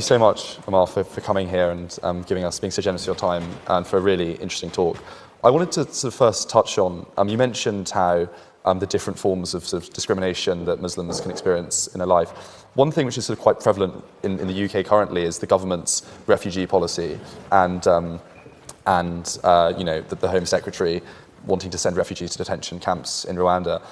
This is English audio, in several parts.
you so much, Omar, for coming here and being so generous with your time and for a really interesting talk. I wanted to sort of first touch on, you mentioned how the different forms of sort of discrimination that Muslims can experience in their life. One thing which is sort of quite prevalent in the UK currently is the government's refugee policy and the Home Secretary wanting to send refugees to detention camps in Rwanda.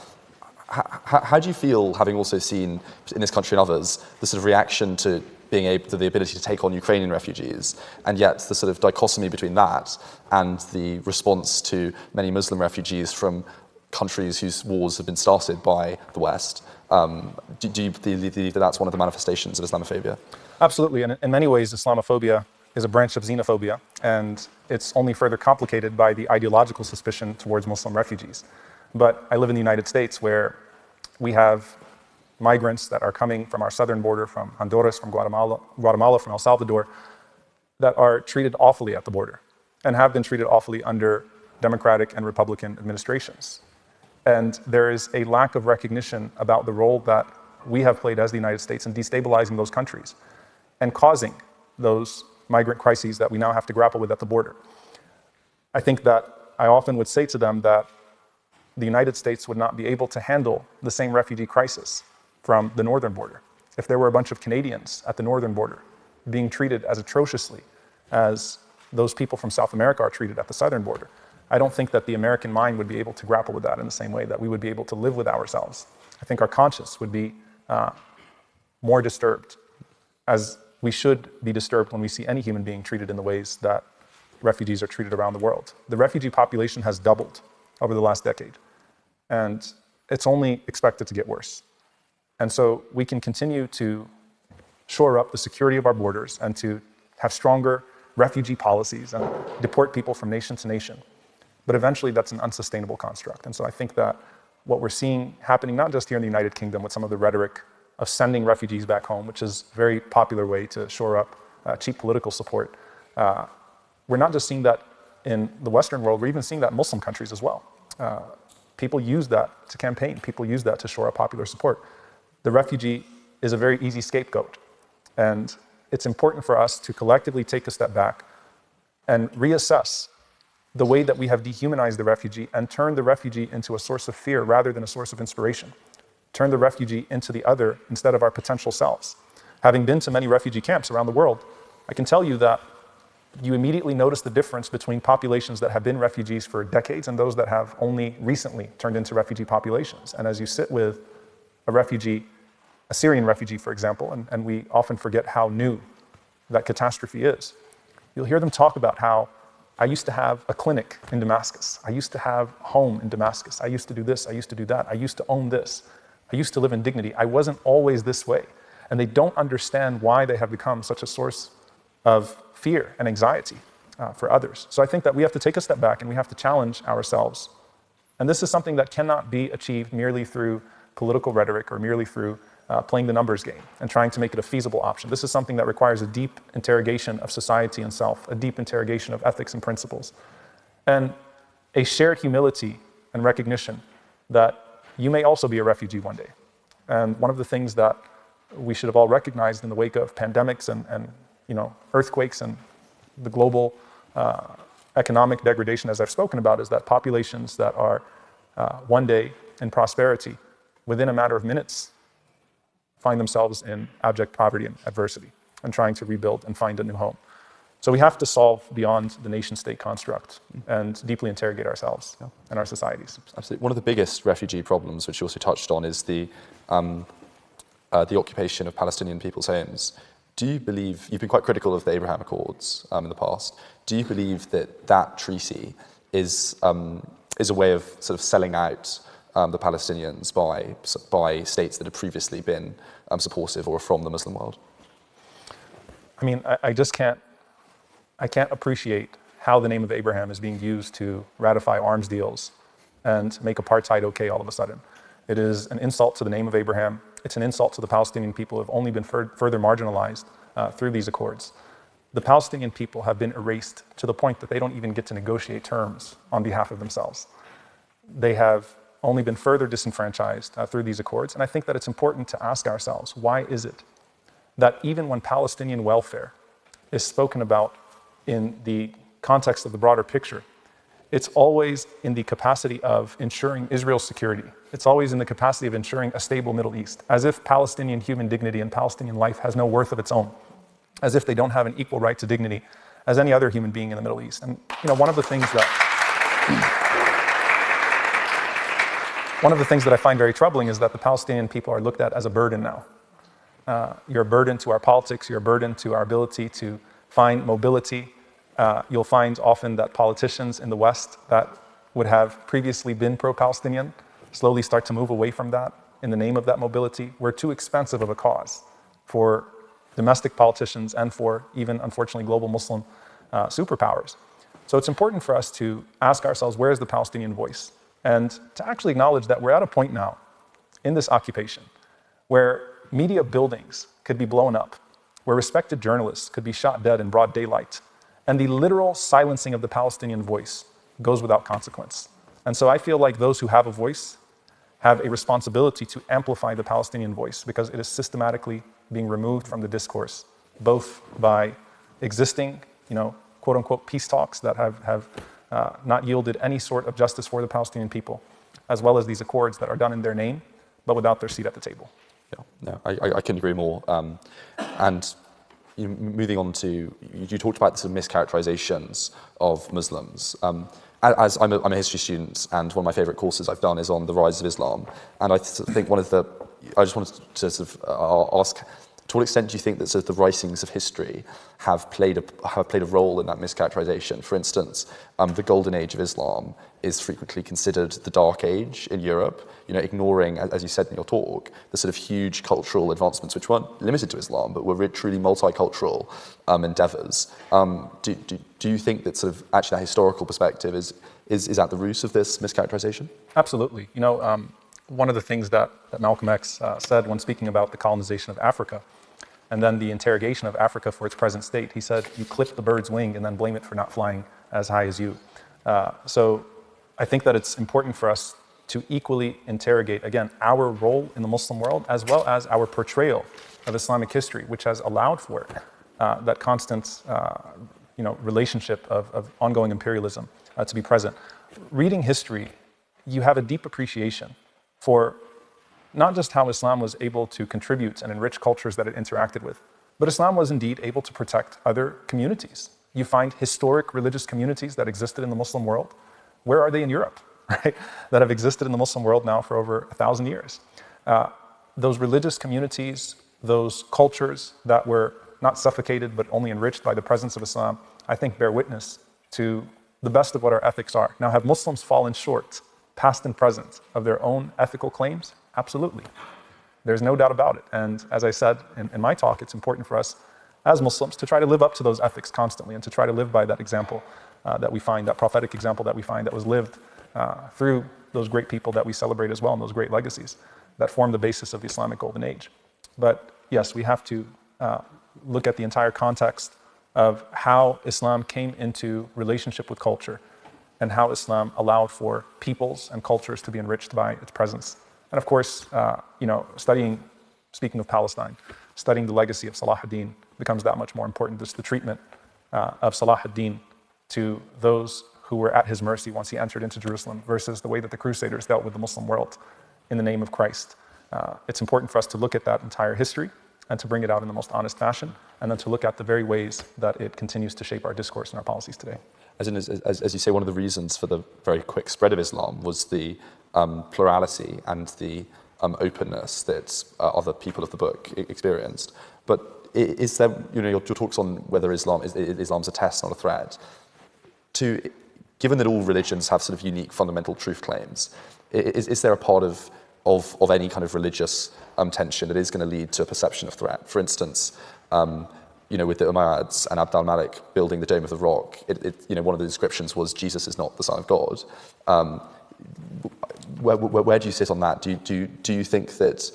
How do you feel, having also seen in this country and others, the sort of reaction to the ability to take on Ukrainian refugees, and yet the sort of dichotomy between that and the response to many Muslim refugees from countries whose wars have been started by the West? Do you believe that that's one of the manifestations of Islamophobia? Absolutely, and in many ways, Islamophobia is a branch of xenophobia, and it's only further complicated by the ideological suspicion towards Muslim refugees. But I live in the United States, where we have migrants that are coming from our southern border, from Honduras, from Guatemala, from El Salvador, that are treated awfully at the border and have been treated awfully under Democratic and Republican administrations. And there is a lack of recognition about the role that we have played as the United States in destabilizing those countries and causing those migrant crises that we now have to grapple with at the border. I think that I often would say to them that the United States would not be able to handle the same refugee crisis from the northern border if there were a bunch of Canadians at the northern border being treated as atrociously as those people from South America are treated at the southern border. I don't think that the American mind would be able to grapple with that in the same way that we would be able to live with ourselves. I think our conscience would be more disturbed, as we should be disturbed when we see any human being treated in the ways that refugees are treated around the world. The refugee population has doubled over the last decade, and it's only expected to get worse. And so we can continue to shore up the security of our borders and to have stronger refugee policies and deport people from nation to nation. But eventually that's an unsustainable construct. And so I think that what we're seeing happening, not just here in the United Kingdom with some of the rhetoric of sending refugees back home, which is a very popular way to shore up cheap political support, we're not just seeing that in the Western world, we're even seeing that in Muslim countries as well. People use that to campaign. People use that to shore up popular support. The refugee is a very easy scapegoat. And it's important for us to collectively take a step back and reassess the way that we have dehumanized the refugee and turned the refugee into a source of fear rather than a source of inspiration. Turn the refugee into the other instead of our potential selves. Having been to many refugee camps around the world, I can tell you that you immediately notice the difference between populations that have been refugees for decades and those that have only recently turned into refugee populations. And as you sit with a refugee, a Syrian refugee, for example, and we often forget how new that catastrophe is, you'll hear them talk about how I used to have a clinic in Damascus. I used to have a home in Damascus. I used to do this. I used to do that. I used to own this. I used to live in dignity. I wasn't always this way. And they don't understand why they have become such a source of fear and anxiety for others. So I think that we have to take a step back and we have to challenge ourselves. And this is something that cannot be achieved merely through political rhetoric or merely through playing the numbers game and trying to make it a feasible option. This is something that requires a deep interrogation of society and self, a deep interrogation of ethics and principles, and a shared humility and recognition that you may also be a refugee one day. And one of the things that we should have all recognized in the wake of pandemics and earthquakes and the global economic degradation, as I've spoken about, is that populations that are one day in prosperity, within a matter of minutes, find themselves in abject poverty and adversity and trying to rebuild and find a new home. So we have to solve beyond the nation-state construct and deeply interrogate ourselves and our societies. Absolutely. One of the biggest refugee problems, which you also touched on, is the occupation of Palestinian people's homes. Do you believe, you've been quite critical of the Abraham Accords in the past, do you believe that that treaty is a way of sort of selling out the Palestinians by states that have previously been supportive or from the Muslim world? I mean, I can't appreciate how the name of Abraham is being used to ratify arms deals and make apartheid okay all of a sudden. It is an insult to the name of Abraham. It's an insult to the Palestinian people who have only been further marginalized through these accords. The Palestinian people have been erased to the point that they don't even get to negotiate terms on behalf of themselves. They have only been further disenfranchised through these accords. And I think that it's important to ask ourselves, why is it that even when Palestinian welfare is spoken about in the context of the broader picture, it's always in the capacity of ensuring Israel's security. It's always in the capacity of ensuring a stable Middle East, as if Palestinian human dignity and Palestinian life has no worth of its own, as if they don't have an equal right to dignity as any other human being in the Middle East. And one of the things that I find very troubling is that the Palestinian people are looked at as a burden now. You're a burden to our politics, you're a burden to our ability to find mobility. You'll find often that politicians in the West that would have previously been pro-Palestinian slowly start to move away from that in the name of that mobility. We're too expensive of a cause for domestic politicians and for even, unfortunately, global Muslim superpowers. So it's important for us to ask ourselves, where is the Palestinian voice? And to actually acknowledge that we're at a point now in this occupation where media buildings could be blown up, where respected journalists could be shot dead in broad daylight, and the literal silencing of the Palestinian voice goes without consequence. And so I feel like those who have a voice have a responsibility to amplify the Palestinian voice, because it is systematically being removed from the discourse, both by existing, quote unquote, peace talks that have not yielded any sort of justice for the Palestinian people, as well as these accords that are done in their name, but without their seat at the table. Yeah, no, I couldn't agree more. And moving on to, you talked about the sort of mischaracterizations of Muslims. As I'm a history student, and one of my favorite courses I've done is on the rise of Islam. And I think I just wanted to sort of ask, to what extent do you think that sort of the writings of history have played a role in that mischaracterization? For instance, the golden age of Islam is frequently considered the dark age in Europe, ignoring, as you said in your talk, the sort of huge cultural advancements which weren't limited to Islam, but were truly multicultural endeavors. Do you think that sort of actually that historical perspective is at the root of this mischaracterization? Absolutely. One of the things that Malcolm X said when speaking about the colonization of Africa, and then the interrogation of Africa for its present state, he said, you clip the bird's wing and then blame it for not flying as high as you. So I think that it's important for us to equally interrogate, again, our role in the Muslim world, as well as our portrayal of Islamic history, which has allowed for that constant relationship of ongoing imperialism to be present. Reading history, you have a deep appreciation for not just how Islam was able to contribute and enrich cultures that it interacted with, but Islam was indeed able to protect other communities. You find historic religious communities that existed in the Muslim world. Where are they in Europe, right? That have existed in the Muslim world now for over 1,000 years. Those religious communities, those cultures that were not suffocated but only enriched by the presence of Islam, I think bear witness to the best of what our ethics are. Now, have Muslims fallen short, past and present, of their own ethical claims? Absolutely. There's no doubt about it. And as I said in my talk, it's important for us as Muslims to try to live up to those ethics constantly and to try to live by that example that we find, that prophetic example that we find that was lived through those great people that we celebrate as well, and those great legacies that form the basis of the Islamic Golden Age. But yes, we have to look at the entire context of how Islam came into relationship with culture and how Islam allowed for peoples and cultures to be enriched by its presence. And of course, speaking of Palestine, studying the legacy of Salah ad-Din becomes that much more important. Just the treatment of Salah ad-Din to those who were at his mercy once he entered into Jerusalem versus the way that the Crusaders dealt with the Muslim world in the name of Christ. It's important for us to look at that entire history and to bring it out in the most honest fashion, and then to look at the very ways that it continues to shape our discourse and our policies today. As you say, one of the reasons for the very quick spread of Islam was the plurality and the openness that other people of the book experienced. But is there, your talks on whether Islam's a test, not a threat, given that all religions have sort of unique fundamental truth claims, is there a part of any kind of religious tension that is going to lead to a perception of threat? For instance, with the Umayyads and Abd al-Malik building the Dome of the Rock, one of the descriptions was Jesus is not the Son of God. Where do you sit on that? Do you think that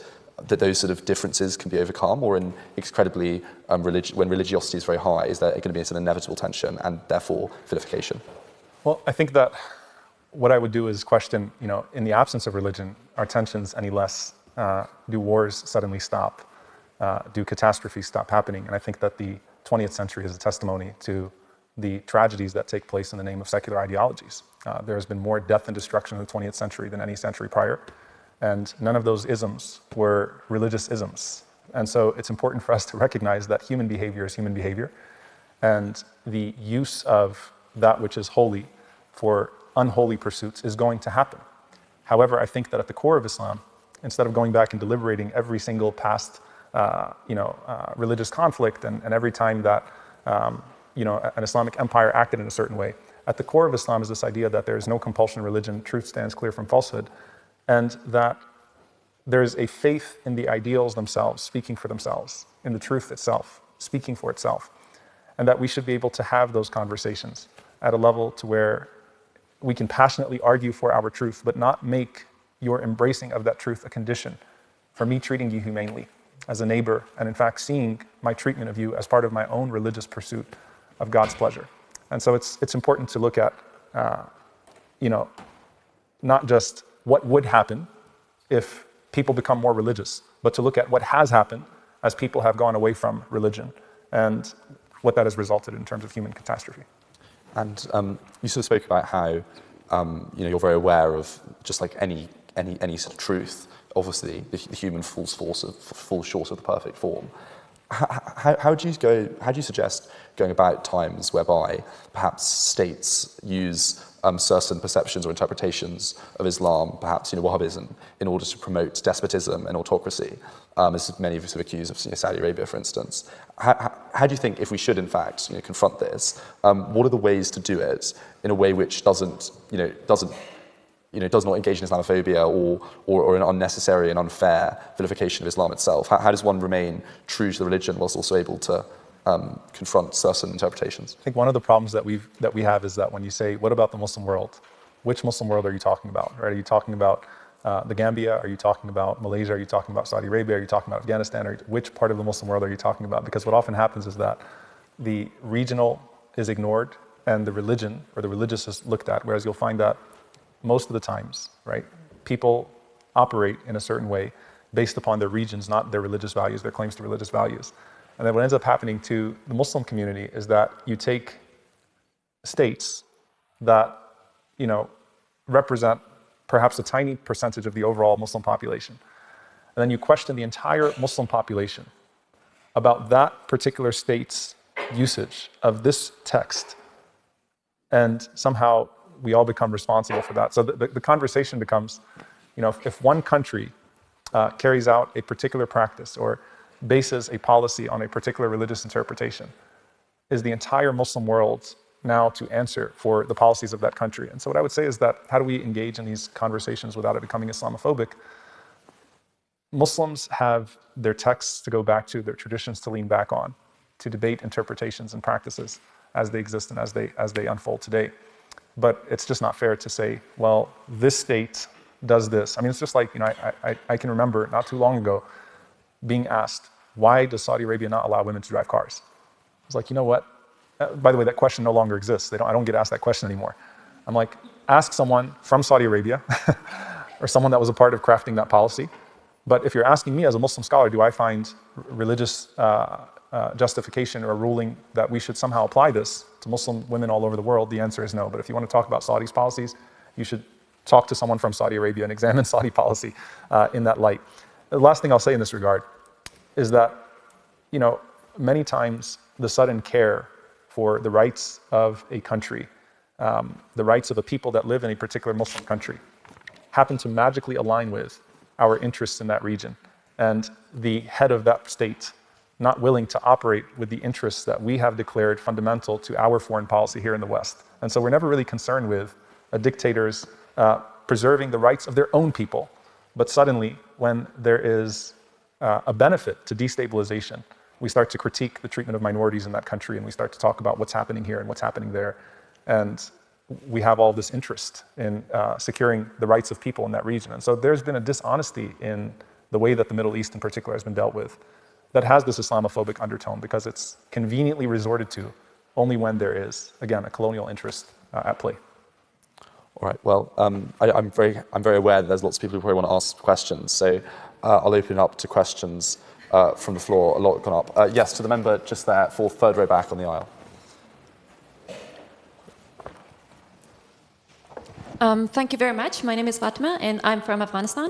those sort of differences can be overcome, or incredibly when religiosity is very high, is there going to be an inevitable tension and therefore vilification? Well, I think that what I would do is question, in the absence of religion, are tensions any less? Do wars suddenly stop? do catastrophes stop happening. And I think that the 20th century is a testimony to the tragedies that take place in the name of secular ideologies. There has been more death and destruction in the 20th century than any century prior. And none of those isms were religious isms. And so it's important for us to recognize that human behavior is human behavior. And the use of that which is holy for unholy pursuits is going to happen. However, I think that at the core of Islam, instead of going back and deliberating every single past religious conflict and every time that an Islamic empire acted in a certain way, at the core of Islam is this idea that there is no compulsion in religion, truth stands clear from falsehood, and that there is a faith in the ideals themselves, speaking for themselves, in the truth itself, speaking for itself, and that we should be able to have those conversations at a level to where we can passionately argue for our truth, but not make your embracing of that truth a condition for me treating you humanely as a neighbor, and in fact seeing my treatment of you as part of my own religious pursuit of God's pleasure. And so it's important to look at, not just what would happen if people become more religious, but to look at what has happened as people have gone away from religion and what that has resulted in terms of human catastrophe. And you sort of spoke about how you're very aware of, just like any sort of truth, obviously the human falls short of the perfect form. How do you suggest going about times whereby perhaps states use certain perceptions or interpretations of Islam, perhaps Wahhabism, in order to promote despotism and autocracy, as many of us have accused of Saudi Arabia, for instance? How do you think, if we should in fact confront this, what are the ways to do it in a way which does not engage in Islamophobia or an unnecessary and unfair vilification of Islam itself? How does one remain true to the religion whilst also able to confront certain interpretations? I think one of the problems that we have is that when you say, what about the Muslim world? Which Muslim world are you talking about? Right? Are you talking about the Gambia? Are you talking about Malaysia? Are you talking about Saudi Arabia? Are you talking about Afghanistan? Which part of the Muslim world are you talking about? Because what often happens is that the regional is ignored and the religion or the religious is looked at, whereas you'll find that most of the times, right, people operate in a certain way based upon their regions, not their religious values, their claims to religious values. And then what ends up happening to the Muslim community is that you take states that, represent perhaps a tiny percentage of the overall Muslim population, and then you question the entire Muslim population about that particular state's usage of this text, and somehow we all become responsible for that. So the conversation becomes, if one country carries out a particular practice or bases a policy on a particular religious interpretation, is the entire Muslim world now to answer for the policies of that country? And so what I would say is that, how do we engage in these conversations without it becoming Islamophobic? Muslims have their texts to go back to, their traditions to lean back on, to debate interpretations and practices as they exist and as they unfold today. But it's just not fair to say, well, this state does this. I mean, it's just like, I can remember not too long ago being asked, why does Saudi Arabia not allow women to drive cars? I was like, you know what? By the way, that question no longer exists. I don't get asked that question anymore. I'm like, ask someone from Saudi Arabia or someone that was a part of crafting that policy. But if you're asking me as a Muslim scholar, do I find religious justification or ruling that we should somehow apply this to Muslim women all over the world? The answer is no. But if you want to talk about Saudi's policies, you should talk to someone from Saudi Arabia and examine Saudi policy in that light. The last thing I'll say in this regard is that, many times the sudden care for the rights of a country, the rights of a people that live in a particular Muslim country, happen to magically align with our interests in that region. And the head of that state not willing to operate with the interests that we have declared fundamental to our foreign policy here in the West. And so we're never really concerned with a dictator's preserving the rights of their own people. But suddenly, when there is a benefit to destabilization, we start to critique the treatment of minorities in that country, and we start to talk about what's happening here and what's happening there. And we have all this interest in securing the rights of people in that region. And so there's been a dishonesty in the way that the Middle East in particular has been dealt with that has this Islamophobic undertone, because it's conveniently resorted to only when there is, again, a colonial interest at play. All right. Well, I'm very aware that there's lots of people who probably want to ask questions, so I'll open it up to questions from the floor. A lot gone up. Yes, to the member just there, for third row back on the aisle. Thank you very much. My name is Fatma, and I'm from Afghanistan.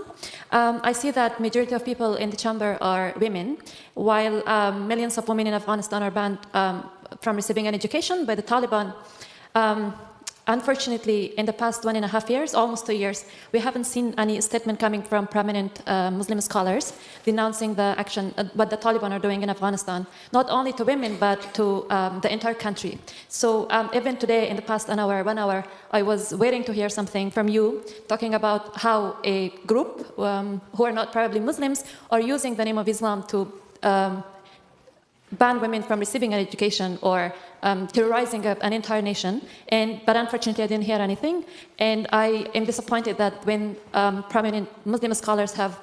I see that majority of people in the chamber are women, while millions of women in Afghanistan are banned from receiving an education by the Taliban. Unfortunately, in the past 1.5 years, almost 2 years, we haven't seen any statement coming from prominent Muslim scholars denouncing the action, what the Taliban are doing in Afghanistan, not only to women, but to the entire country. So even today, in the past 1 hour, I was waiting to hear something from you, talking about how a group who are not probably Muslims are using the name of Islam to ban women from receiving an education or terrorizing an entire nation. But unfortunately, I didn't hear anything. And I am disappointed that when prominent Muslim scholars have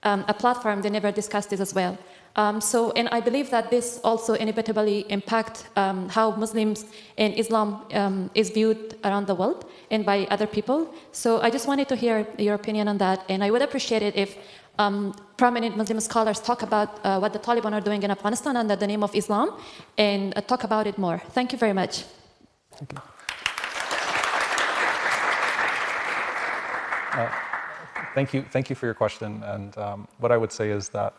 a platform, they never discuss this as well. And I believe that this also inevitably impact how Muslims and Islam is viewed around the world and by other people. So I just wanted to hear your opinion on that. And I would appreciate it if prominent Muslim scholars talk about what the Taliban are doing in Afghanistan under the name of Islam and talk about it more. Thank you very much. Thank you. Thank you for your question. And what I would say is that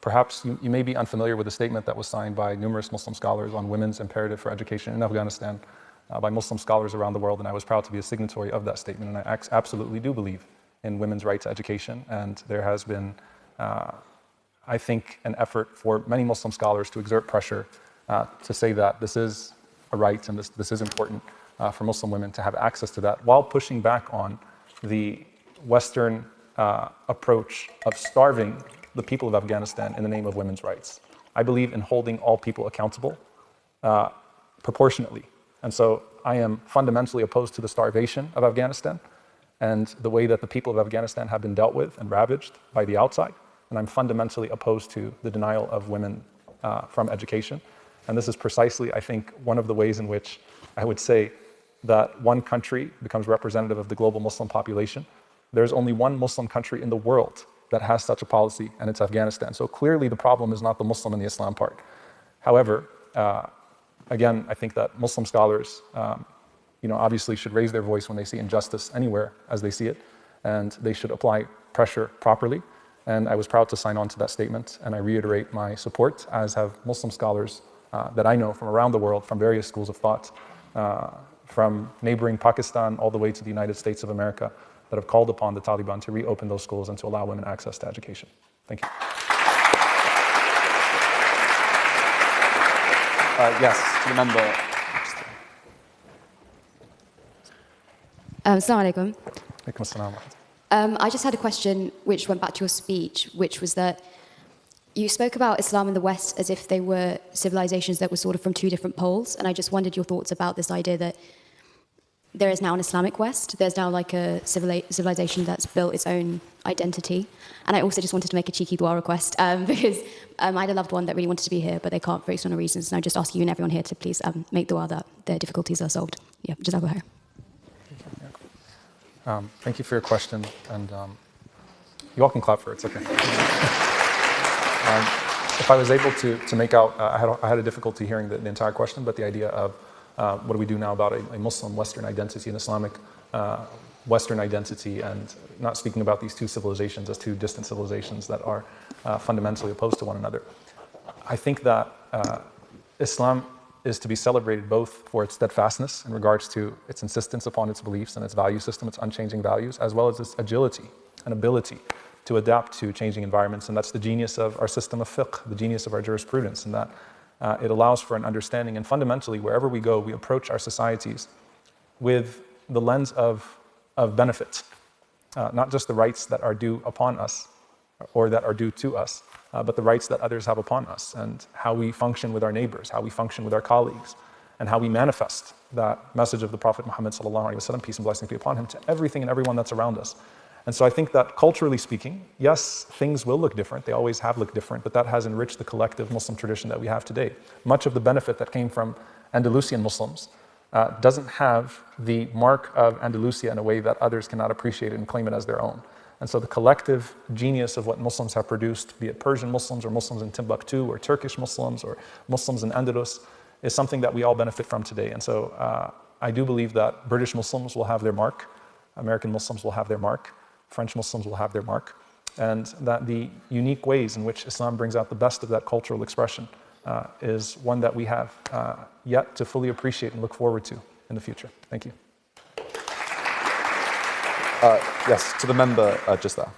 perhaps you may be unfamiliar with a statement that was signed by numerous Muslim scholars on women's imperative for education in Afghanistan by Muslim scholars around the world, and I was proud to be a signatory of that statement, and I absolutely do believe in women's right to education, and there has been, I think, an effort for many Muslim scholars to exert pressure to say that this is a right and this is important for Muslim women to have access to that, while pushing back on the Western approach of starving the people of Afghanistan in the name of women's rights. I believe in holding all people accountable proportionately. And so I am fundamentally opposed to the starvation of Afghanistan and the way that the people of Afghanistan have been dealt with and ravaged by the outside. And I'm fundamentally opposed to the denial of women from education. And this is precisely, I think, one of the ways in which I would say that one country becomes representative of the global Muslim population. There's only one Muslim country in the world that has such a policy, and it's Afghanistan. So clearly the problem is not the Muslim and the Islam part. However, again, I think that Muslim scholars obviously should raise their voice when they see injustice anywhere as they see it, and they should apply pressure properly. And I was proud to sign on to that statement, and I reiterate my support, as have Muslim scholars that I know from around the world, from various schools of thought, from neighboring Pakistan all the way to the United States of America, that have called upon the Taliban to reopen those schools and to allow women access to education. Thank you. Yes, to the member. Assalamu alaikum. Alaikum assalam. I just had a question which went back to your speech, which was that you spoke about Islam and the West as if they were civilizations that were sort of from two different poles, and I just wondered your thoughts about this idea that there is now an Islamic West, there's now like a civilization that's built its own identity. And I also just wanted to make a cheeky dua request because I had a loved one that really wanted to be here, but they can't for external reasons. And I just ask you and everyone here to please make dua that their difficulties are solved. Yeah, jazakallah khair. Thank you for your question, and you all can clap for it, it's okay. If I was able to make out, I had a difficulty hearing the entire question, but the idea of what do we do now about a Muslim Western identity, an Islamic Western identity, and not speaking about these two civilizations as two distant civilizations that are fundamentally opposed to one another. I think that Islam is to be celebrated both for its steadfastness in regards to its insistence upon its beliefs and its value system, its unchanging values, as well as its agility and ability to adapt to changing environments. And that's the genius of our system of fiqh, the genius of our jurisprudence, and that it allows for an understanding. And fundamentally, wherever we go, we approach our societies with the lens of benefit, not just the rights that are due upon us or that are due to us, but the rights that others have upon us, and how we function with our neighbors, how we function with our colleagues, and how we manifest that message of the Prophet Muhammad sallallahu alaihi wasallam, peace and blessings be upon him, to everything and everyone that's around us. And so I think that culturally speaking, yes, things will look different. They always have looked different, but that has enriched the collective Muslim tradition that we have today. Much of the benefit that came from Andalusian Muslims doesn't have the mark of Andalusia in a way that others cannot appreciate it and claim it as their own. And so the collective genius of what Muslims have produced, be it Persian Muslims or Muslims in Timbuktu or Turkish Muslims or Muslims in Andalus, is something that we all benefit from today. And so I do believe that British Muslims will have their mark, American Muslims will have their mark, French Muslims will have their mark, and that the unique ways in which Islam brings out the best of that cultural expression is one that we have yet to fully appreciate and look forward to in the future. Thank you. Yes, to the member just there.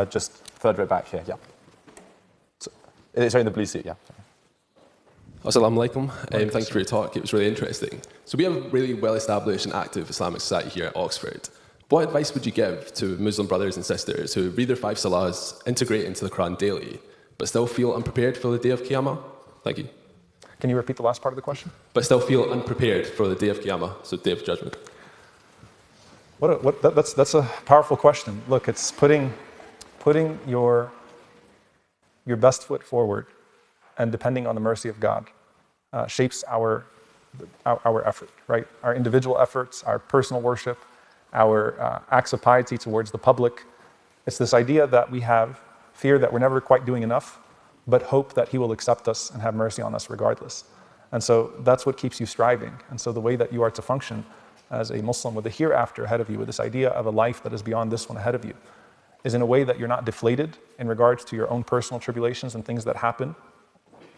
Just third row back here, yeah. Sorry, in the blue suit, yeah. Assalamu alaikum. Thank you for your talk. It was really interesting. So we have a really well-established and active Islamic society here at Oxford. What advice would you give to Muslim brothers and sisters who read their 5 salahs, integrate into the Quran daily, but still feel unprepared for the day of Qiyamah? Thank you. Can you repeat the last part of the question? But still feel unprepared for the day of Qiyamah, so day of judgment. That's a powerful question. Look, it's putting your best foot forward and depending on the mercy of God shapes our effort, right? Our individual efforts, our personal worship, our acts of piety towards the public. It's this idea that we have fear that we're never quite doing enough, but hope that He will accept us and have mercy on us regardless. And so that's what keeps you striving. And so the way that you are to function as a Muslim with the hereafter ahead of you, with this idea of a life that is beyond this one ahead of you, is in a way that you're not deflated in regards to your own personal tribulations and things that happen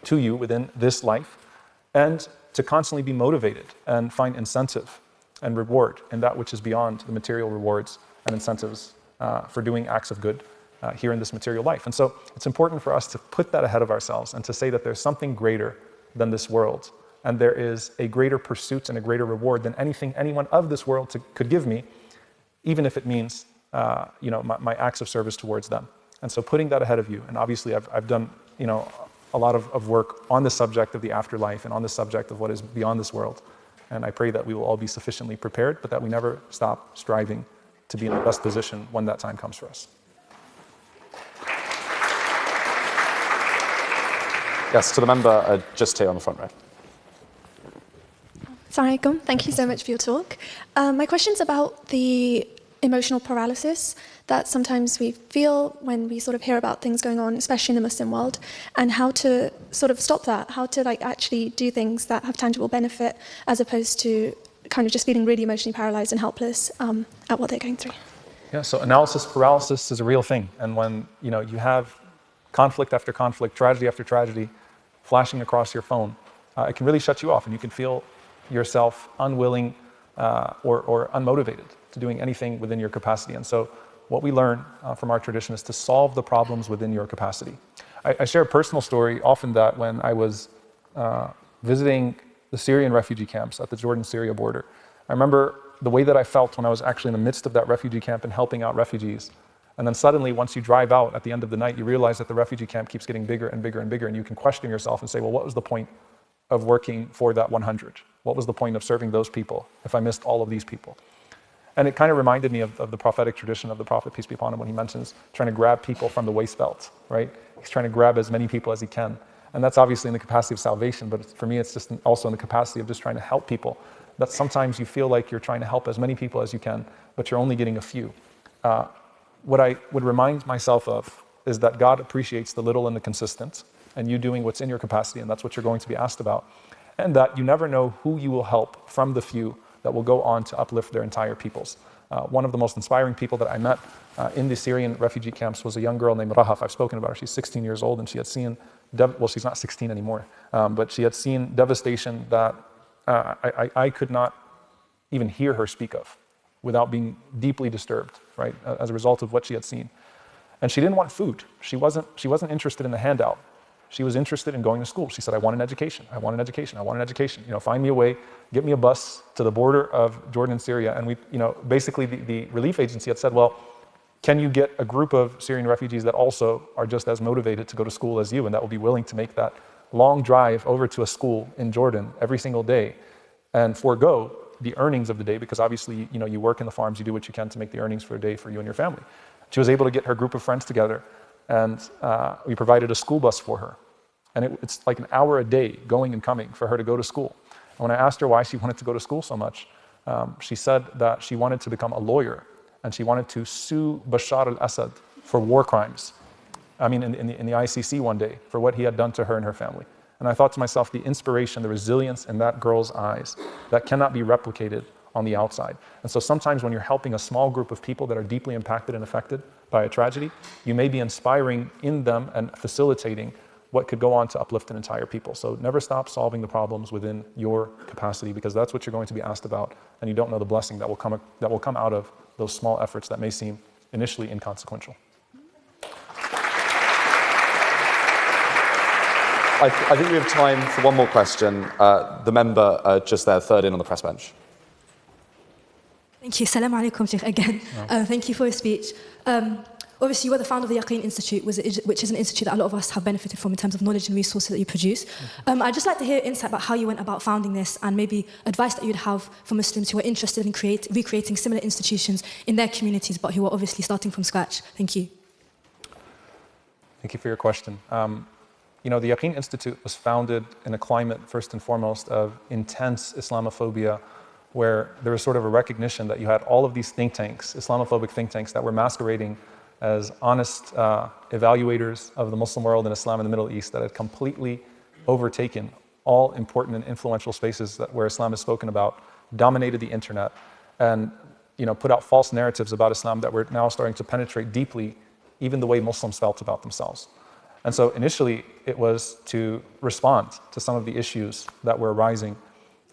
to you within this life, and to constantly be motivated and find incentive and reward in that which is beyond the material rewards and incentives for doing acts of good here in this material life. And so it's important for us to put that ahead of ourselves and to say that there's something greater than this world, and there is a greater pursuit and a greater reward than anything anyone of this world could give me, even if it means my acts of service towards them. And so putting that ahead of you, and obviously I've done a lot of work on the subject of the afterlife and on the subject of what is beyond this world. And I pray that we will all be sufficiently prepared, but that we never stop striving to be in the best position when that time comes for us. Yes, to the member just here on the front row. Assalamu alaikum. Thank you so much for your talk. My question's about the emotional paralysis that sometimes we feel when we sort of hear about things going on, especially in the Muslim world, and how to sort of stop that, how to actually do things that have tangible benefit as opposed to kind of just feeling really emotionally paralyzed and helpless at what they're going through. Yeah, so analysis paralysis is a real thing. And when you have conflict after conflict, tragedy after tragedy flashing across your phone, it can really shut you off, and you can feel yourself unwilling or unmotivated to doing anything within your capacity. And so what we learn from our tradition is to solve the problems within your capacity. I share a personal story often that when I was visiting the Syrian refugee camps at the Jordan-Syria border, I remember the way that I felt when I was actually in the midst of that refugee camp and helping out refugees. And then suddenly, once you drive out at the end of the night, you realize that the refugee camp keeps getting bigger and bigger and bigger, and you can question yourself and say, well, what was the point of working for that 100? What was the point of serving those people if I missed all of these people? And it kind of reminded me of the prophetic tradition of the Prophet, peace be upon him, when he mentions trying to grab people from the waist belt, right? He's trying to grab as many people as he can. And that's obviously in the capacity of salvation, but for me, it's just also in the capacity of just trying to help people. That sometimes you feel like you're trying to help as many people as you can, but you're only getting a few. What I would remind myself of is that God appreciates the little and the consistent, and you doing what's in your capacity, and that's what you're going to be asked about. And that you never know who you will help from the few that will go on to uplift their entire peoples. One of the most inspiring people that I met in the Syrian refugee camps was a young girl named Rahaf. I've spoken about her. She's 16 years old, and she had seen, well, she's not 16 anymore, but she had seen devastation that I could not even hear her speak of without being deeply disturbed, right, as a result of what she had seen. And she didn't want food. She wasn't interested in the handout. She was interested in going to school. She said, I want an education. I want an education. I want an education. Find me a way, get me a bus to the border of Jordan and Syria. And we, basically the relief agency had said, well, can you get a group of Syrian refugees that also are just as motivated to go to school as you, and that will be willing to make that long drive over to a school in Jordan every single day and forego the earnings of the day, because obviously, you work in the farms, you do what you can to make the earnings for a day for you and your family. She was able to get her group of friends together, and we provided a school bus for her. And it's like an hour a day going and coming for her to go to school. And when I asked her why she wanted to go to school so much, she said that she wanted to become a lawyer and she wanted to sue Bashar al-Assad for war crimes. I mean, in the ICC one day, for what he had done to her and her family. And I thought to myself, the inspiration, the resilience in that girl's eyes, that cannot be replicated on the outside. And so sometimes when you're helping a small group of people that are deeply impacted and affected by a tragedy, you may be inspiring in them and facilitating what could go on to uplift an entire people. So never stop solving the problems within your capacity, because that's what you're going to be asked about, and you don't know the blessing that will come out of those small efforts that may seem initially inconsequential. I think we have time for one more question. The member just there, third in on the press bench. Thank you. Salam alaikum, Sheikh, again. Thank you for your speech. Obviously, you are the founder of the Yaqeen Institute, which is an institute that a lot of us have benefited from in terms of knowledge and resources that you produce. I'd just like to hear insight about how you went about founding this, and maybe advice that you'd have for Muslims who are interested in recreating similar institutions in their communities, but who are obviously starting from scratch. Thank you. Thank you for your question. You know, the Yaqeen Institute was founded in a climate, first and foremost, of intense Islamophobia, where there was sort of a recognition that you had all of these think tanks, Islamophobic think tanks, that were masquerading as honest evaluators of the Muslim world and Islam in the Middle East, that had completely overtaken all important and influential spaces where Islam is spoken about, dominated the internet, and put out false narratives about Islam that were now starting to penetrate deeply even the way Muslims felt about themselves. And so initially it was to respond to some of the issues that were arising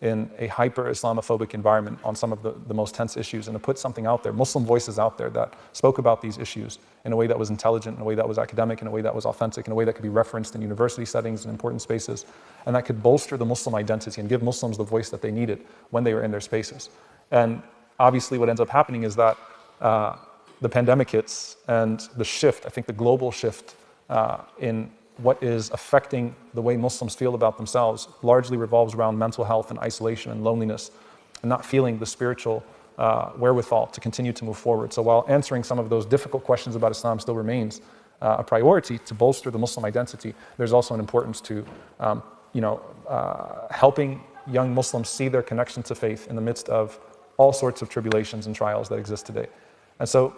in a hyper-Islamophobic environment on some of the most tense issues, and to put something out there, Muslim voices out there that spoke about these issues in a way that was intelligent, in a way that was academic, in a way that was authentic, in a way that could be referenced in university settings and important spaces, and that could bolster the Muslim identity and give Muslims the voice that they needed when they were in their spaces. And obviously what ends up happening is that the pandemic hits, and the shift, I think the global shift in what is affecting the way Muslims feel about themselves largely revolves around mental health and isolation and loneliness, and not feeling the spiritual wherewithal to continue to move forward. So while answering some of those difficult questions about Islam still remains a priority to bolster the Muslim identity, there's also an importance to helping young Muslims see their connection to faith in the midst of all sorts of tribulations and trials that exist today. And so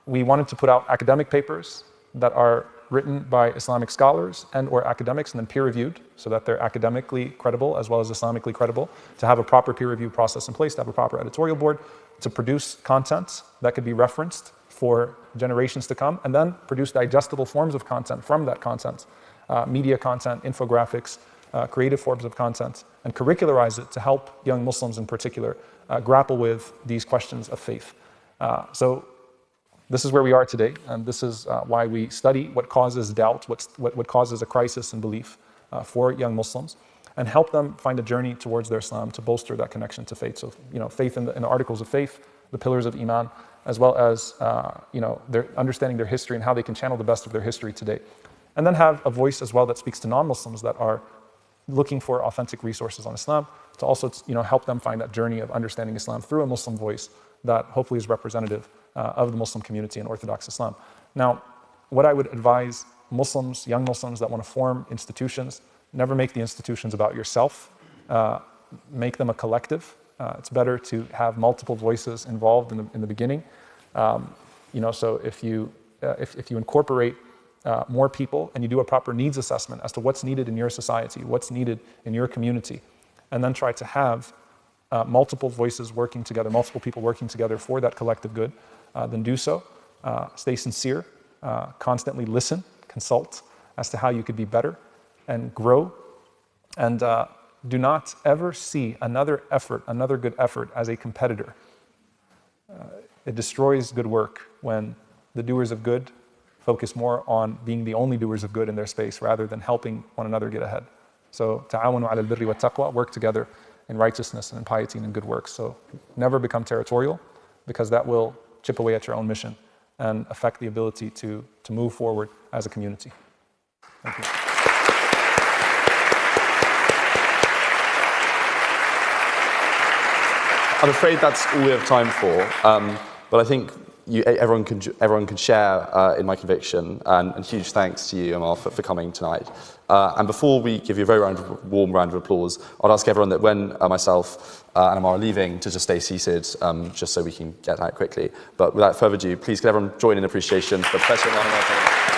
we wanted to put out academic papers that are written by Islamic scholars and or academics and then peer-reviewed, so that they're academically credible as well as Islamically credible, to have a proper peer review process in place, to have a proper editorial board, to produce content that could be referenced for generations to come, and then produce digestible forms of content from that content, media content, infographics, creative forms of content, and curricularize it to help young Muslims in particular grapple with these questions of faith. So this is where we are today, and this is why we study what causes doubt, what causes a crisis in belief for young Muslims, and help them find a journey towards their Islam to bolster that connection to faith. So, faith in the articles of faith, the pillars of Iman, as well as their understanding their history and how they can channel the best of their history today. And then have a voice as well that speaks to non-Muslims that are looking for authentic resources on Islam, to also help them find that journey of understanding Islam through a Muslim voice that hopefully is representative of the Muslim community and Orthodox Islam. Now, what I would advise Muslims, young Muslims that want to form institutions, never make the institutions about yourself. Make them a collective. It's better to have multiple voices involved in the beginning. So if you incorporate more people and you do a proper needs assessment as to what's needed in your society, what's needed in your community, and then try to have multiple voices working together, multiple people working together for that collective good, then do so. Stay sincere, constantly listen, consult as to how you could be better and grow. And do not ever see another good effort as a competitor. It destroys good work when the doers of good focus more on being the only doers of good in their space rather than helping one another get ahead. So, ta'awanu 'ala al-birri wa taqwa, work together in righteousness and in piety and in good works. So never become territorial, because that will chip away at your own mission and affect the ability to move forward as a community. Thank you. I'm afraid that's all we have time for, but I think everyone can share in my conviction, and huge thanks to you, Omar, for coming tonight. And before we give you a very warm round of applause, I'd ask everyone that when myself and Omar are leaving to just stay seated, just so we can get out quickly. But without further ado, please could everyone join in appreciation for Professor Omar Suleiman.